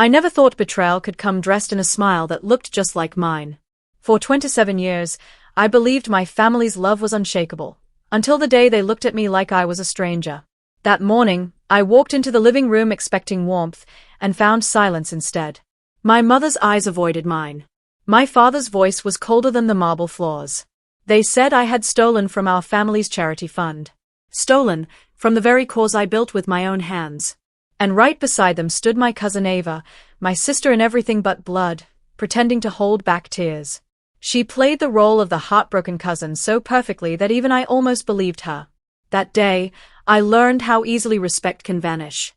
I never thought betrayal could come dressed in a smile that looked just like mine. For 27 years, I believed my family's love was unshakable, until the day they looked at me like I was a stranger. That morning, I walked into the living room expecting warmth, and found silence instead. My mother's eyes avoided mine. My father's voice was colder than the marble floors. They said I had stolen from our family's charity fund. Stolen, from the very cause I built with my own hands. And right beside them stood my cousin Ava, my sister in everything but blood, pretending to hold back tears. She played the role of the heartbroken cousin so perfectly that even I almost believed her. That day, I learned how easily respect can vanish.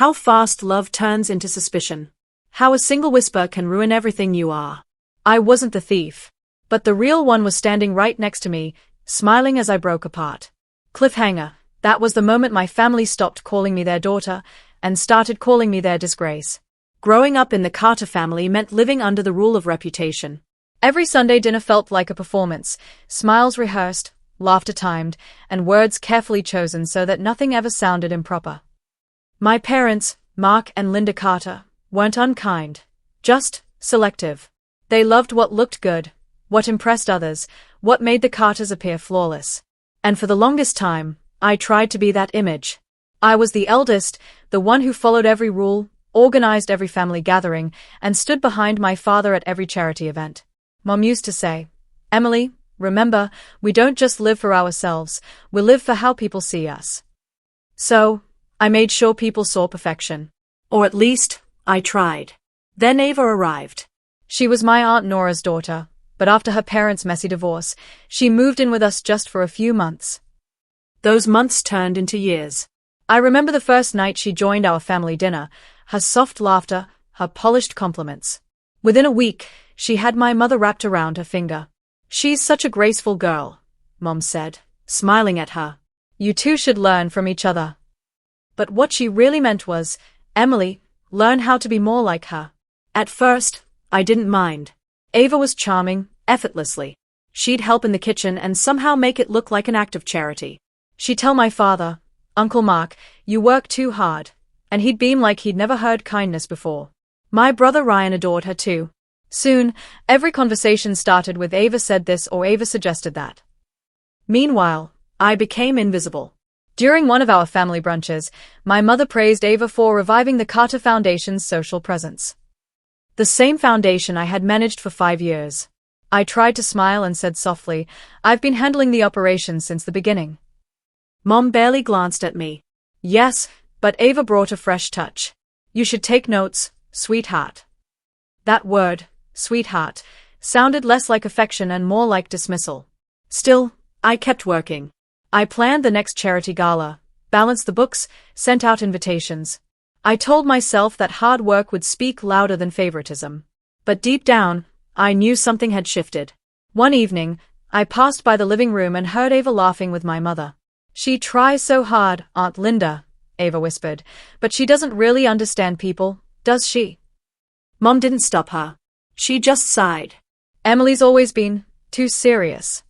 How fast love turns into suspicion. How a single whisper can ruin everything you are. I wasn't the thief. But the real one was standing right next to me, smiling as I broke apart. Cliffhanger. That was the moment my family stopped calling me their daughter, and started calling me their disgrace. Growing up in the Carter family meant living under the rule of reputation. Every Sunday dinner felt like a performance, smiles rehearsed, laughter timed, and words carefully chosen so that nothing ever sounded improper. My parents, Mark and Linda Carter, weren't unkind, just selective. They loved what looked good, what impressed others, what made the Carters appear flawless. And for the longest time, I tried to be that image. I was the eldest, the one who followed every rule, organized every family gathering, and stood behind my father at every charity event. Mom used to say, "Emily, remember, we don't just live for ourselves, we live for how people see us." So, I made sure people saw perfection. Or at least, I tried. Then Ava arrived. She was my Aunt Nora's daughter, but after her parents' messy divorce, she moved in with us just for a few months. Those months turned into years. I remember the first night she joined our family dinner, her soft laughter, her polished compliments. Within a week, she had my mother wrapped around her finger. "She's such a graceful girl," Mom said, smiling at her. "You two should learn from each other." But what she really meant was, "Emily, learn how to be more like her." At first, I didn't mind. Ava was charming, effortlessly. She'd help in the kitchen and somehow make it look like an act of charity. She'd tell my father, "Uncle Mark, you work too hard," and he'd beam like he'd never heard kindness before. My brother Ryan adored her too. Soon, every conversation started with "Ava said this" or "Ava suggested that." Meanwhile, I became invisible. During one of our family brunches, my mother praised Ava for reviving the Carter Foundation's social presence. The same foundation I had managed for 5 years. I tried to smile and said softly, "I've been handling the operation since the beginning." Mom barely glanced at me. "Yes, but Ava brought a fresh touch. You should take notes, sweetheart." That word, sweetheart, sounded less like affection and more like dismissal. Still, I kept working. I planned the next charity gala, balanced the books, sent out invitations. I told myself that hard work would speak louder than favoritism. But deep down, I knew something had shifted. One evening, I passed by the living room and heard Ava laughing with my mother. "She tries so hard, Aunt Linda," Ava whispered, "but she doesn't really understand people, does she?" Mom didn't stop her. She just sighed. "Emily's always been too serious."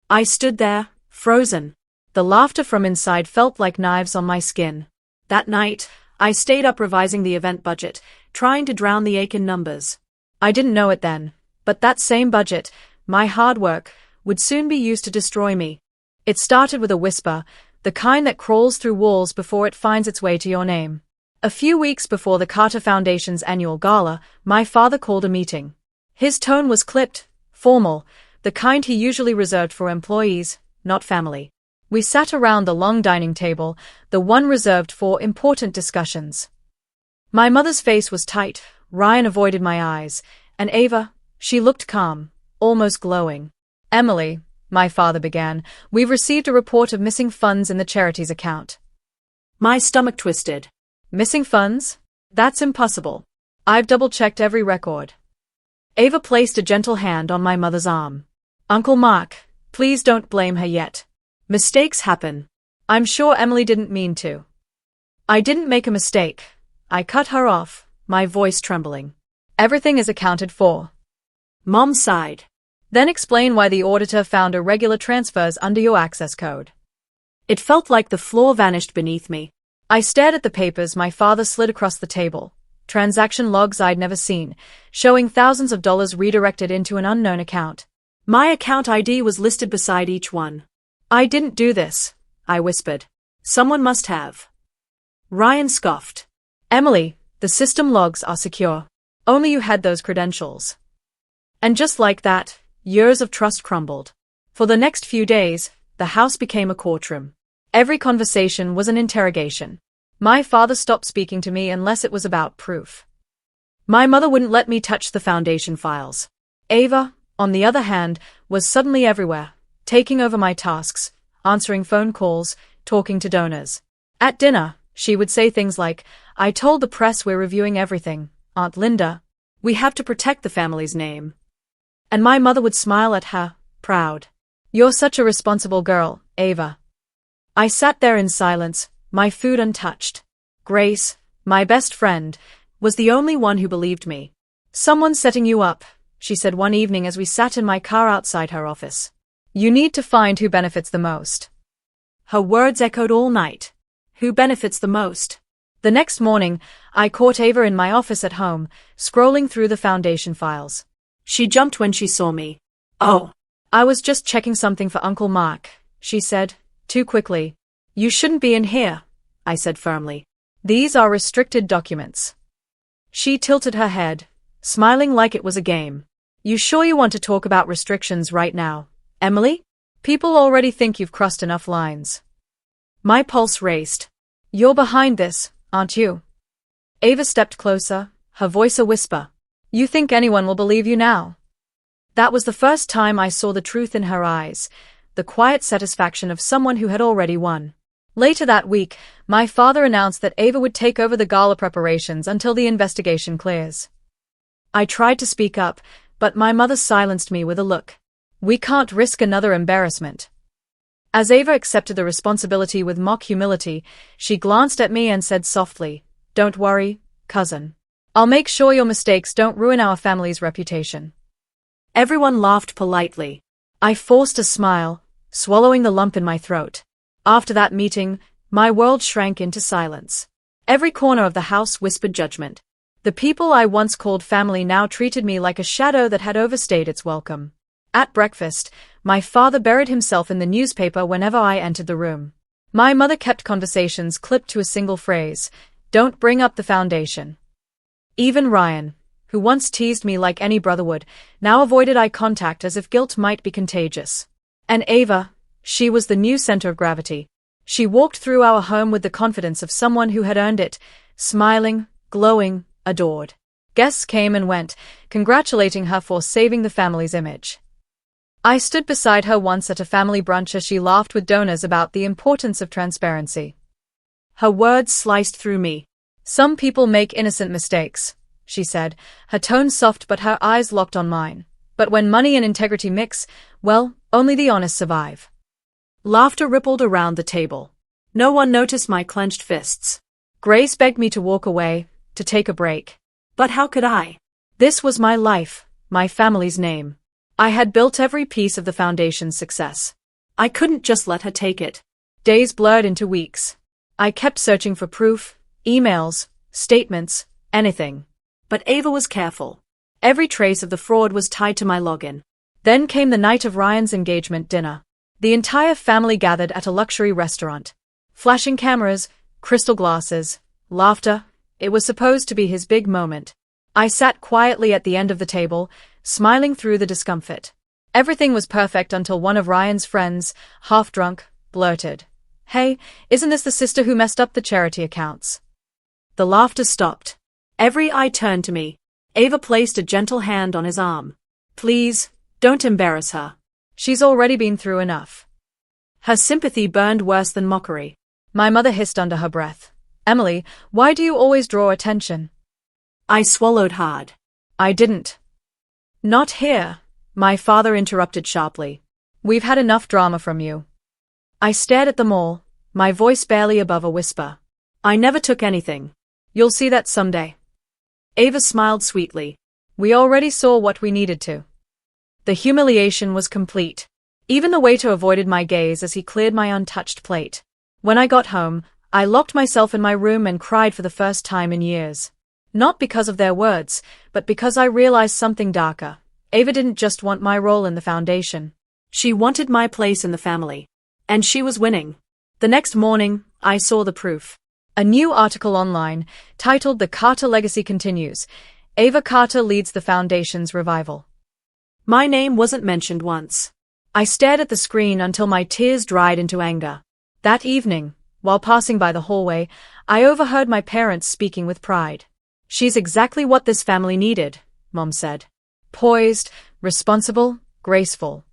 I stood there, frozen. The laughter from inside felt like knives on my skin. That night, I stayed up revising the event budget, trying to drown the ache in numbers. I didn't know it then, but that same budget, my hard work, would soon be used to destroy me. It started with a whisper, the kind that crawls through walls before it finds its way to your name. A few weeks before the Carter Foundation's annual gala, my father called a meeting. His tone was clipped, formal, the kind he usually reserved for employees, not family. We sat around the long dining table, the one reserved for important discussions. My mother's face was tight, Ryan avoided my eyes, and Ava, she looked calm, almost glowing. "Emily," my father began, "we've received a report of missing funds in the charity's account." My stomach twisted. "Missing funds? That's impossible. I've double-checked every record." Ava placed a gentle hand on my mother's arm. "Uncle Mark, please don't blame her yet. Mistakes happen. I'm sure Emily didn't mean to." "I didn't make a mistake," I cut her off, my voice trembling. "Everything is accounted for." Mom sighed. "Then explain why the auditor found irregular transfers under your access code." It felt like the floor vanished beneath me. I stared at the papers my father slid across the table. transaction logs I'd never seen, showing thousands of dollars redirected into an unknown account. My account ID was listed beside each one. I didn't do this, I whispered. Someone must have. Ryan scoffed. Emily, the system logs are secure. Only you had those credentials. And just like that, years of trust crumbled. For the next few days, the house became a courtroom. Every conversation was an interrogation. My father stopped speaking to me unless it was about proof. My mother wouldn't let me touch the foundation files. Ava, on the other hand, was suddenly everywhere, taking over my tasks, answering phone calls, talking to donors. At dinner, she would say things like, "I told the press we're reviewing everything, Aunt Linda. We have to protect the family's name." And my mother would smile at her, proud. "You're such a responsible girl, Ava." I sat there in silence, my food untouched. Grace, my best friend, was the only one who believed me. "Someone's setting you up," she said one evening as we sat in my car outside her office. "You need to find who benefits the most." Her words echoed all night. Who benefits the most? The next morning, I caught Ava in my office at home, scrolling through the foundation files. She jumped when she saw me. "Oh, I was just checking something for Uncle Mark," she said, too quickly. "You shouldn't be in here," I said firmly. "These are restricted documents." She tilted her head, smiling like it was a game. "You sure you want to talk about restrictions right now, Emily? People already think you've crossed enough lines." My pulse raced. "You're behind this, aren't you?" Ava stepped closer, her voice a whisper. "You think anyone will believe you now?" That was the first time I saw the truth in her eyes, the quiet satisfaction of someone who had already won. Later that week, my father announced that Ava would take over the gala preparations until the investigation clears. I tried to speak up, but my mother silenced me with a look. "We can't risk another embarrassment." As Ava accepted the responsibility with mock humility, she glanced at me and said softly, "Don't worry, cousin. I'll make sure your mistakes don't ruin our family's reputation." Everyone laughed politely. I forced a smile, swallowing the lump in my throat. After that meeting, my world shrank into silence. Every corner of the house whispered judgment. The people I once called family now treated me like a shadow that had overstayed its welcome. At breakfast, my father buried himself in the newspaper whenever I entered the room. My mother kept conversations clipped to a single phrase, "Don't bring up the foundation." Even Ryan, who once teased me like any brother would, now avoided eye contact as if guilt might be contagious. And Ava, she was the new center of gravity. She walked through our home with the confidence of someone who had earned it, smiling, glowing, adored. Guests came and went, congratulating her for saving the family's image. I stood beside her once at a family brunch as she laughed with donors about the importance of transparency. Her words sliced through me. "Some people make innocent mistakes," she said, her tone soft but her eyes locked on mine. "But when money and integrity mix, well, only the honest survive." Laughter rippled around the table. No one noticed my clenched fists. Grace begged me to walk away, to take a break. But how could I? This was my life, my family's name. I had built every piece of the foundation's success. I couldn't just let her take it. Days blurred into weeks. I kept searching for proof, emails, statements, anything. But Ava was careful. Every trace of the fraud was tied to my login. Then came the night of Ryan's engagement dinner. The entire family gathered at a luxury restaurant. Flashing cameras, crystal glasses, laughter. It was supposed to be his big moment. I sat quietly at the end of the table, smiling through the discomfort. Everything was perfect until one of Ryan's friends, half drunk, blurted, "Hey, isn't this the sister who messed up the charity accounts?" The laughter stopped. Every eye turned to me. Ava placed a gentle hand on his arm. "Please, don't embarrass her. She's already been through enough." Her sympathy burned worse than mockery. My mother hissed under her breath, "Emily, why do you always draw attention?" I swallowed hard. "I didn't." "Not here," my father interrupted sharply. "We've had enough drama from you." I stared at them all, my voice barely above a whisper. "I never took anything. You'll see that someday." Ava smiled sweetly. "We already saw what we needed to." The humiliation was complete. Even the waiter avoided my gaze as he cleared my untouched plate. When I got home, I locked myself in my room and cried for the first time in years. Not because of their words, but because I realized something darker. Ava didn't just want my role in the foundation. She wanted my place in the family. And she was winning. The next morning, I saw the proof. A new article online, titled "The Carter Legacy Continues. Ava Carter leads the foundation's revival." My name wasn't mentioned once. I stared at the screen until my tears dried into anger. That evening, while passing by the hallway, I overheard my parents speaking with pride. "She's exactly what this family needed," Mom said. "Poised, responsible, graceful.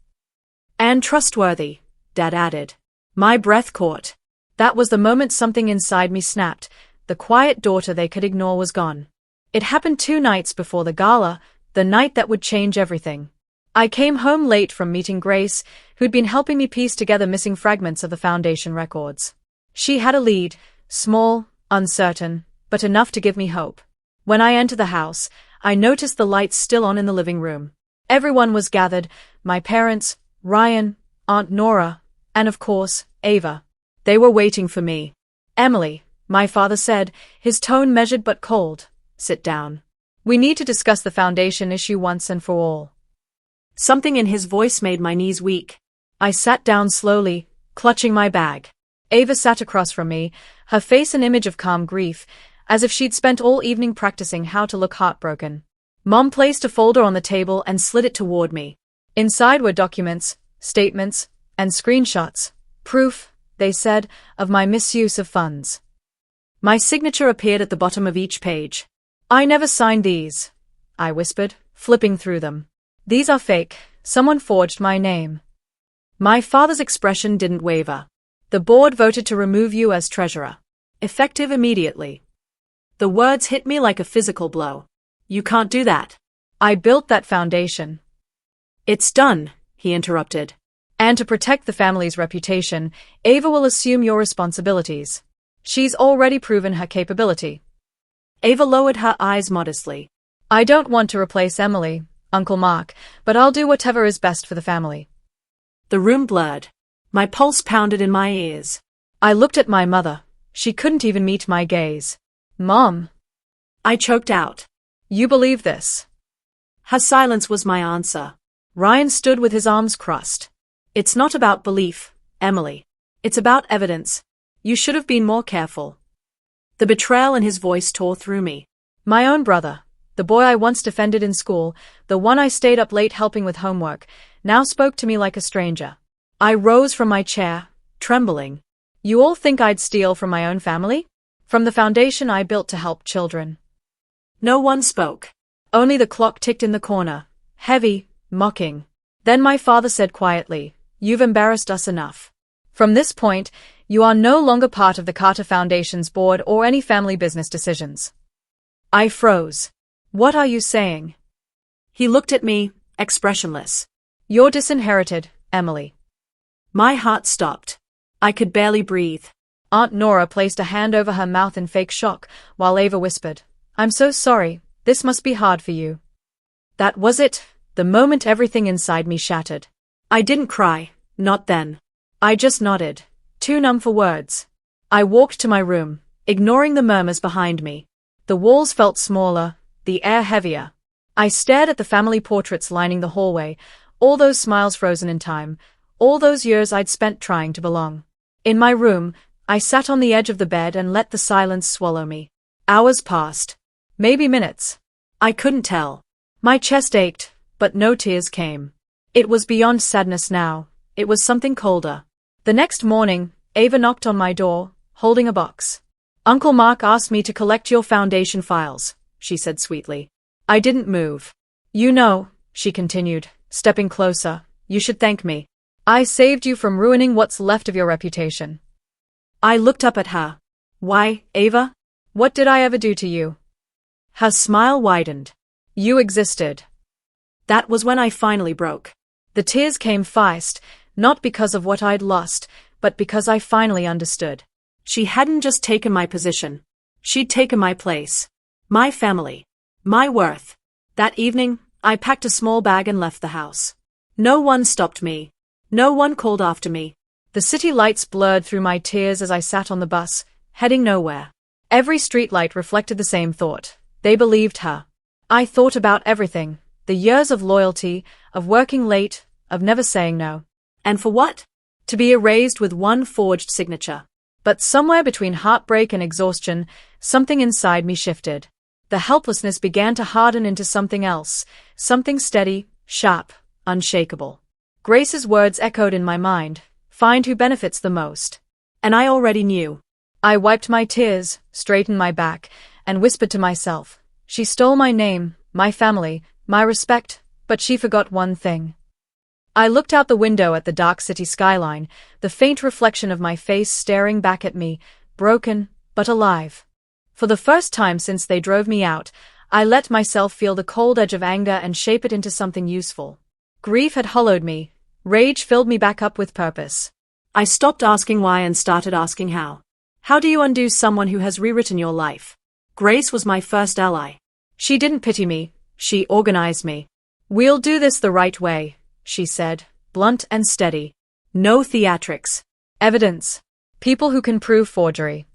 And trustworthy," Dad added. My breath caught. That was the moment something inside me snapped. The quiet daughter they could ignore was gone. It happened 2 nights before the gala, the night that would change everything. I came home late from meeting Grace, who'd been helping me piece together missing fragments of the foundation records. She had a lead, small, uncertain, but enough to give me hope. When I entered the house, I noticed the lights still on in the living room. Everyone was gathered, my parents, Ryan, Aunt Nora, and of course, Ava. They were waiting for me. "Emily," my father said, his tone measured but cold, "sit down. We need to discuss the foundation issue once and for all." Something in his voice made my knees weak. I sat down slowly, clutching my bag. Ava sat across from me, her face an image of calm grief, as if she'd spent all evening practicing how to look heartbroken. Mom placed a folder on the table and slid it toward me. Inside were documents, statements, and screenshots. Proof, they said, of my misuse of funds. My signature appeared at the bottom of each page. "I never signed these," I whispered, flipping through them. "These are fake. Someone forged my name." My father's expression didn't waver. "The board voted to remove you as treasurer. Effective immediately." The words hit me like a physical blow. "You can't do that. I built that foundation." "It's done," he interrupted. "And to protect the family's reputation, Ava will assume your responsibilities. She's already proven her capability." Ava lowered her eyes modestly. "I don't want to replace Emily, Uncle Mark, but I'll do whatever is best for the family." The room blurred. My pulse pounded in my ears. I looked at my mother. She couldn't even meet my gaze. "Mom," I choked out. "You believe this?" Her silence was my answer. Ryan stood with his arms crossed. "It's not about belief, Emily. It's about evidence. You should have been more careful." The betrayal in his voice tore through me. My own brother, the boy I once defended in school, the one I stayed up late helping with homework, now spoke to me like a stranger. I rose from my chair, trembling. "You all think I'd steal from my own family? From the foundation I built to help children?" No one spoke. Only the clock ticked in the corner, heavy, mocking. Then my father said quietly, "You've embarrassed us enough. From this point, you are no longer part of the Carter Foundation's board or any family business decisions." I froze. "What are you saying?" He looked at me, expressionless. "You're disinherited, Emily." My heart stopped. I could barely breathe. Aunt Nora placed a hand over her mouth in fake shock, while Ava whispered, "I'm so sorry, this must be hard for you." That was it, the moment everything inside me shattered. I didn't cry, not then. I just nodded, too numb for words. I walked to my room, ignoring the murmurs behind me. The walls felt smaller, the air heavier. I stared at the family portraits lining the hallway, all those smiles frozen in time, all those years I'd spent trying to belong. In my room, I sat on the edge of the bed and let the silence swallow me. Hours passed. Maybe minutes. I couldn't tell. My chest ached, but no tears came. It was beyond sadness now. It was something colder. The next morning, Ava knocked on my door, holding a box. "Uncle Mark asked me to collect your foundation files," she said sweetly. I didn't move. "You know," she continued, stepping closer, "you should thank me. I saved you from ruining what's left of your reputation." I looked up at her. "Why, Ava? What did I ever do to you?" Her smile widened. "You existed." That was when I finally broke. The tears came fast, not because of what I'd lost, but because I finally understood. She hadn't just taken my position. She'd taken my place. My family. My worth. That evening, I packed a small bag and left the house. No one stopped me. No one called after me. The city lights blurred through my tears as I sat on the bus, heading nowhere. Every streetlight reflected the same thought. They believed her. I thought about everything, the years of loyalty, of working late, of never saying no. And for what? To be erased with one forged signature. But somewhere between heartbreak and exhaustion, something inside me shifted. The helplessness began to harden into something else, something steady, sharp, unshakable. Grace's words echoed in my mind, find who benefits the most. And I already knew. I wiped my tears, straightened my back, and whispered to myself, she stole my name, my family, my respect, but she forgot one thing. I looked out the window at the dark city skyline, the faint reflection of my face staring back at me, broken, but alive. For the first time since they drove me out, I let myself feel the cold edge of anger and shape it into something useful. Grief had hollowed me, rage filled me back up with purpose. I stopped asking why and started asking how. How do you undo someone who has rewritten your life? Grace was my first ally. She didn't pity me, she organized me. We'll do this the right way, she said, blunt and steady. No theatrics. Evidence. People who can prove forgery.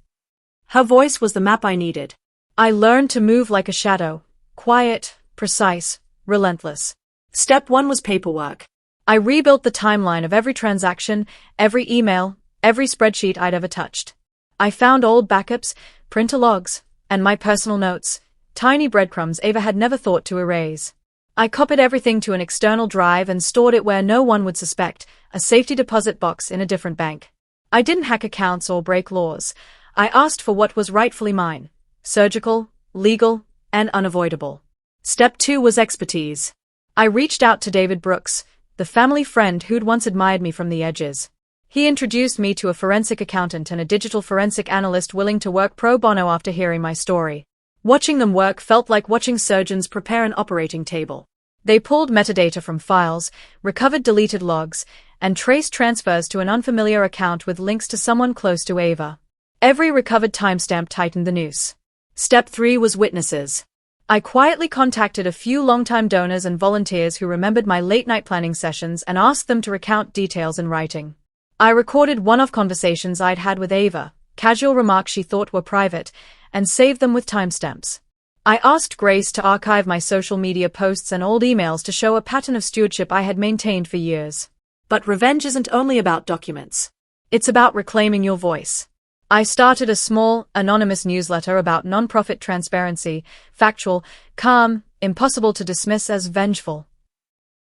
Her voice was the map I needed. I learned to move like a shadow, quiet, precise, relentless. Step 1 was paperwork. I rebuilt the timeline of every transaction, every email, every spreadsheet I'd ever touched. I found old backups, printer logs, and my personal notes, tiny breadcrumbs Ava had never thought to erase. I copied everything to an external drive and stored it where no one would suspect, a safety deposit box in a different bank. I didn't hack accounts or break laws. I asked for what was rightfully mine, surgical, legal, and unavoidable. Step 2 was expertise. I reached out to David Brooks, the family friend who'd once admired me from the edges. He introduced me to a forensic accountant and a digital forensic analyst willing to work pro bono after hearing my story. Watching them work felt like watching surgeons prepare an operating table. They pulled metadata from files, recovered deleted logs, and traced transfers to an unfamiliar account with links to someone close to Ava. Every recovered timestamp tightened the noose. Step 3 was witnesses. I quietly contacted a few longtime donors and volunteers who remembered my late-night planning sessions and asked them to recount details in writing. I recorded one-off conversations I'd had with Ava, casual remarks she thought were private, and saved them with timestamps. I asked Grace to archive my social media posts and old emails to show a pattern of stewardship I had maintained for years. But revenge isn't only about documents. It's about reclaiming your voice. I started a small, anonymous newsletter about nonprofit transparency, factual, calm, impossible to dismiss as vengeful.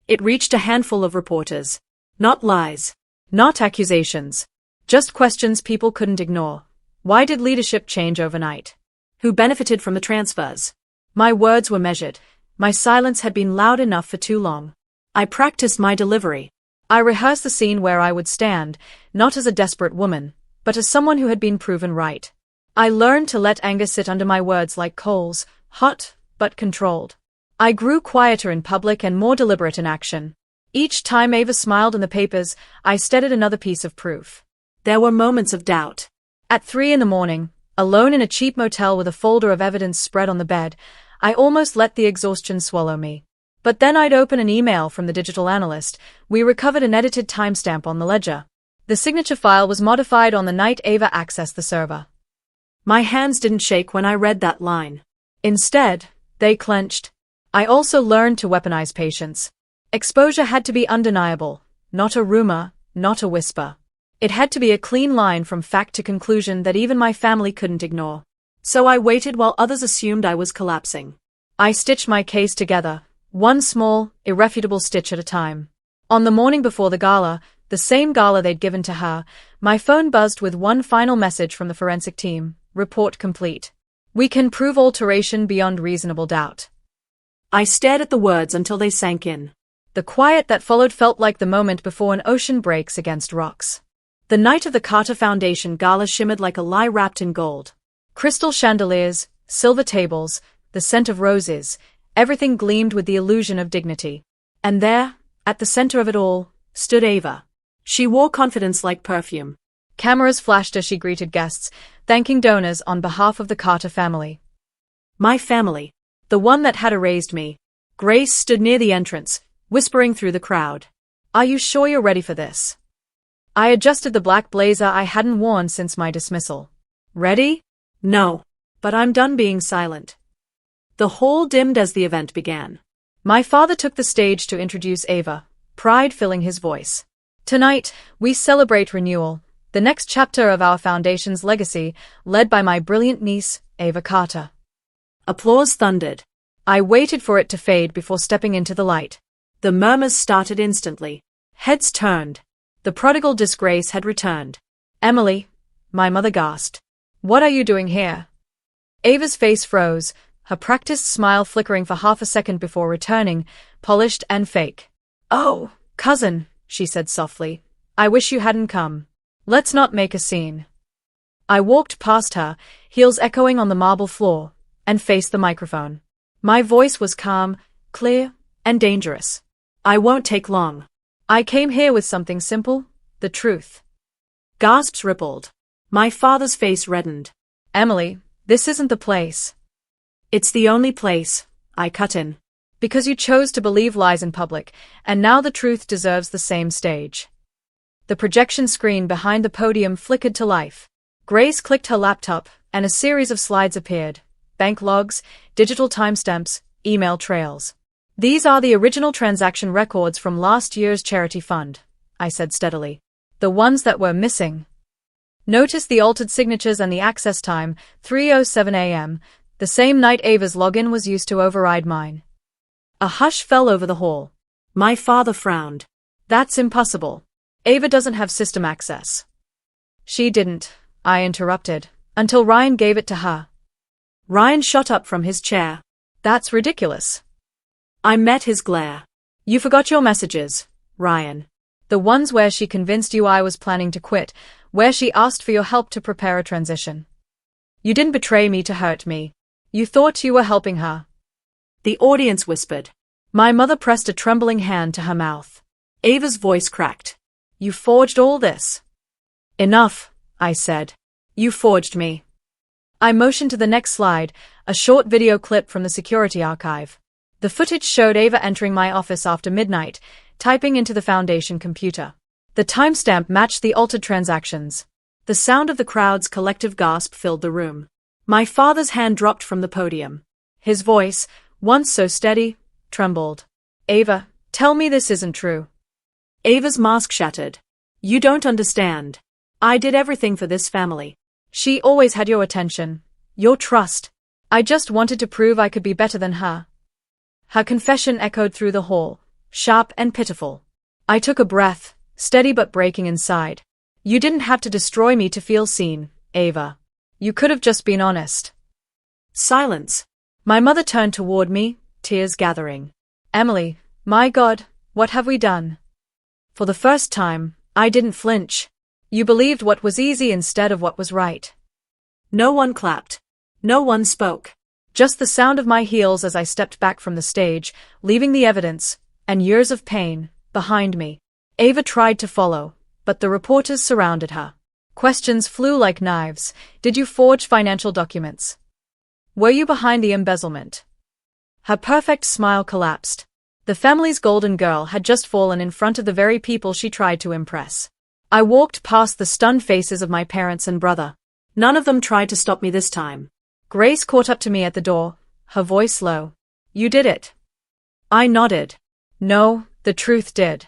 It reached a handful of reporters. Not lies. Not accusations. Just questions people couldn't ignore. Why did leadership change overnight? Who benefited from the transfers? My words were measured. My silence had been loud enough for too long. I practiced my delivery. I rehearsed the scene where I would stand, not as a desperate woman, but as someone who had been proven right. I learned to let anger sit under my words like coals, hot, but controlled. I grew quieter in public and more deliberate in action. Each time Ava smiled in the papers, I steadied another piece of proof. There were moments of doubt. At 3 a.m, alone in a cheap motel with a folder of evidence spread on the bed, I almost let the exhaustion swallow me. But then I'd open an email from the digital analyst. We recovered an edited timestamp on the ledger. The signature file was modified on the night Ava accessed the server. My hands didn't shake when I read that line. Instead, they clenched. I also learned to weaponize patience. Exposure had to be undeniable, not a rumor, not a whisper. It had to be a clean line from fact to conclusion that even my family couldn't ignore. So I waited while others assumed I was collapsing. I stitched my case together, one small, irrefutable stitch at a time. On the morning before the gala, the same gala they'd given to her, my phone buzzed with one final message from the forensic team: report complete. We can prove alteration beyond reasonable doubt. I stared at the words until they sank in. The quiet that followed felt like the moment before an ocean breaks against rocks. The night of the Carter Foundation gala shimmered like a lie wrapped in gold. Crystal chandeliers, silver tables, the scent of roses, everything gleamed with the illusion of dignity. And there, at the center of it all, stood Ava. She wore confidence like perfume. Cameras flashed as she greeted guests, thanking donors on behalf of the Carter family. My family. The one that had erased me. Grace stood near the entrance, whispering through the crowd. Are you sure you're ready for this? I adjusted the black blazer I hadn't worn since my dismissal. Ready? No. But I'm done being silent. The hall dimmed as the event began. My father took the stage to introduce Ava, pride filling his voice. Tonight, we celebrate renewal, the next chapter of our foundation's legacy, led by my brilliant niece, Ava Carter. Applause thundered. I waited for it to fade before stepping into the light. The murmurs started instantly. Heads turned. The prodigal disgrace had returned. Emily, my mother gasped. What are you doing here? Ava's face froze, her practiced smile flickering for half a second before returning, polished and fake. Oh, cousin, she said softly. I wish you hadn't come. Let's not make a scene. I walked past her, heels echoing on the marble floor, and faced the microphone. My voice was calm, clear, and dangerous. I won't take long. I came here with something simple, the truth. Gasps rippled. My father's face reddened. Emily, this isn't the place. It's the only place, I cut in. Because you chose to believe lies in public, and now the truth deserves the same stage. The projection screen behind the podium flickered to life. Grace clicked her laptop, and a series of slides appeared. Bank logs, digital timestamps, email trails. These are the original transaction records from last year's charity fund, I said steadily. The ones that were missing. Notice the altered signatures and the access time, 3:07 a.m., the same night Ava's login was used to override mine. A hush fell over the hall. My father frowned. That's impossible. Ava doesn't have system access. She didn't, I interrupted, until Ryan gave it to her. Ryan shot up from his chair. That's ridiculous. I met his glare. You forgot your messages, Ryan. The ones where she convinced you I was planning to quit, where she asked for your help to prepare a transition. You didn't betray me to hurt me. You thought you were helping her. The audience whispered. My mother pressed a trembling hand to her mouth. Ava's voice cracked. You forged all this. Enough, I said. You forged me. I motioned to the next slide, a short video clip from the security archive. The footage showed Ava entering my office after midnight, typing into the foundation computer. The timestamp matched the altered transactions. The sound of the crowd's collective gasp filled the room. My father's hand dropped from the podium. His voice, once so steady, trembled. Ava, tell me this isn't true. Ava's mask shattered. You don't understand. I did everything for this family. She always had your attention, your trust. I just wanted to prove I could be better than her. Her confession echoed through the hall, sharp and pitiful. I took a breath, steady but breaking inside. You didn't have to destroy me to feel seen, Ava. You could have just been honest. Silence. My mother turned toward me, tears gathering. Emily, my God, what have we done? For the first time, I didn't flinch. You believed what was easy instead of what was right. No one clapped. No one spoke. Just the sound of my heels as I stepped back from the stage, leaving the evidence, and years of pain, behind me. Ava tried to follow, but the reporters surrounded her. Questions flew like knives. Did you forge financial documents? Were you behind the embezzlement? Her perfect smile collapsed. The family's golden girl had just fallen in front of the very people she tried to impress. I walked past the stunned faces of my parents and brother. None of them tried to stop me this time. Grace caught up to me at the door, her voice low. You did it. I nodded. No, the truth did.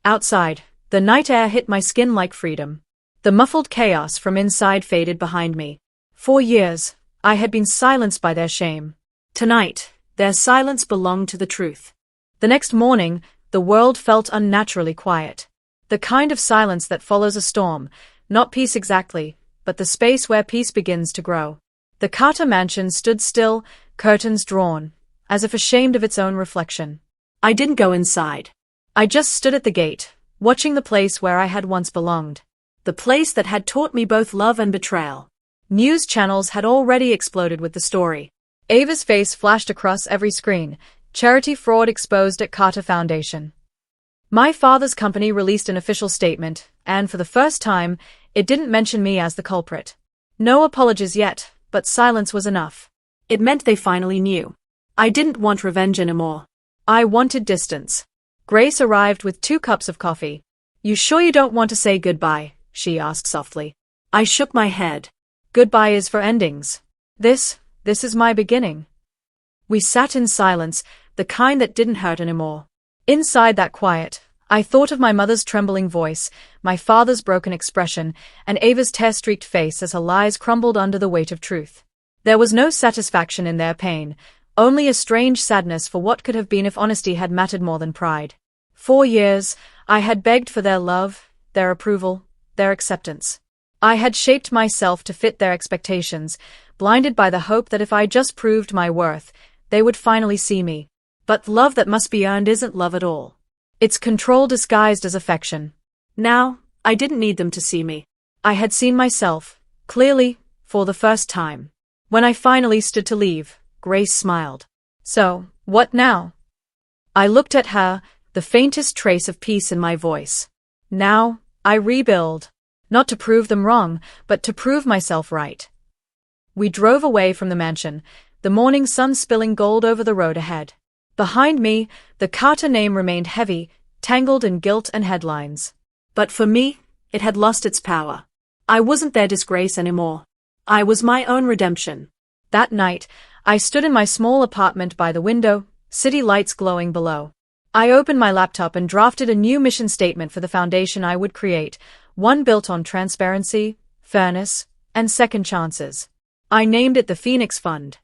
Outside, the night air hit my skin like freedom. The muffled chaos from inside faded behind me. For years, I had been silenced by their shame. Tonight, their silence belonged to the truth. The next morning, the world felt unnaturally quiet. The kind of silence that follows a storm, not peace exactly, but the space where peace begins to grow. The Carter mansion stood still, curtains drawn, as if ashamed of its own reflection. I didn't go inside. I just stood at the gate, watching the place where I had once belonged. The place that had taught me both love and betrayal. News channels had already exploded with the story. Ava's face flashed across every screen, charity fraud exposed at Carter Foundation. My father's company released an official statement, and for the first time, it didn't mention me as the culprit. No apologies yet, but silence was enough. It meant they finally knew. I didn't want revenge anymore. I wanted distance. Grace arrived with 2 cups of coffee. You sure you don't want to say goodbye? She asked softly. I shook my head. Goodbye is for endings. This is my beginning. We sat in silence, the kind that didn't hurt anymore. Inside that quiet, I thought of my mother's trembling voice, my father's broken expression, and Ava's tear-streaked face as her lies crumbled under the weight of truth. There was no satisfaction in their pain, only a strange sadness for what could have been if honesty had mattered more than pride. 4 years, I had begged for their love, their approval, their acceptance. I had shaped myself to fit their expectations, blinded by the hope that if I just proved my worth, they would finally see me. But love that must be earned isn't love at all. It's control disguised as affection. Now, I didn't need them to see me. I had seen myself, clearly, for the first time. When I finally stood to leave, Grace smiled. So, what now? I looked at her, the faintest trace of peace in my voice. Now, I rebuild. Not to prove them wrong, but to prove myself right. We drove away from the mansion, the morning sun spilling gold over the road ahead. Behind me, the Carter name remained heavy, tangled in guilt and headlines. But for me, it had lost its power. I wasn't their disgrace anymore. I was my own redemption. That night, I stood in my small apartment by the window, city lights glowing below. I opened my laptop and drafted a new mission statement for the foundation I would create, one built on transparency, fairness, and second chances. I named it the Phoenix Fund.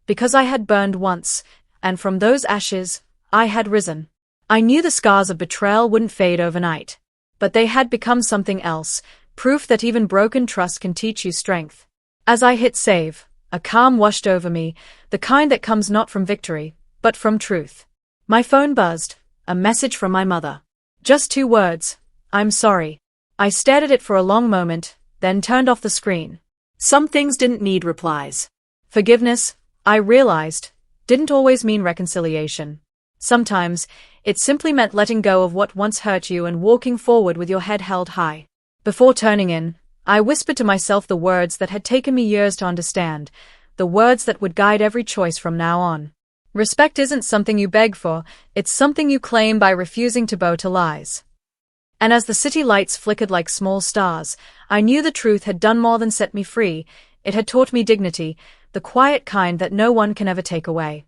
Because I had burned once, and from those ashes, I had risen. I knew the scars of betrayal wouldn't fade overnight. But they had become something else, proof that even broken trust can teach you strength. As I hit save, a calm washed over me, the kind that comes not from victory, but from truth. My phone buzzed, a message from my mother. Just 2 words, I'm sorry. I stared at it for a long moment, then turned off the screen. Some things didn't need replies. Forgiveness, I realized, didn't always mean reconciliation. Sometimes, it simply meant letting go of what once hurt you and walking forward with your head held high. Before turning in, I whispered to myself the words that had taken me years to understand, the words that would guide every choice from now on. Respect isn't something you beg for, it's something you claim by refusing to bow to lies. And as the city lights flickered like small stars, I knew the truth had done more than set me free, it had taught me dignity, the quiet kind that no one can ever take away.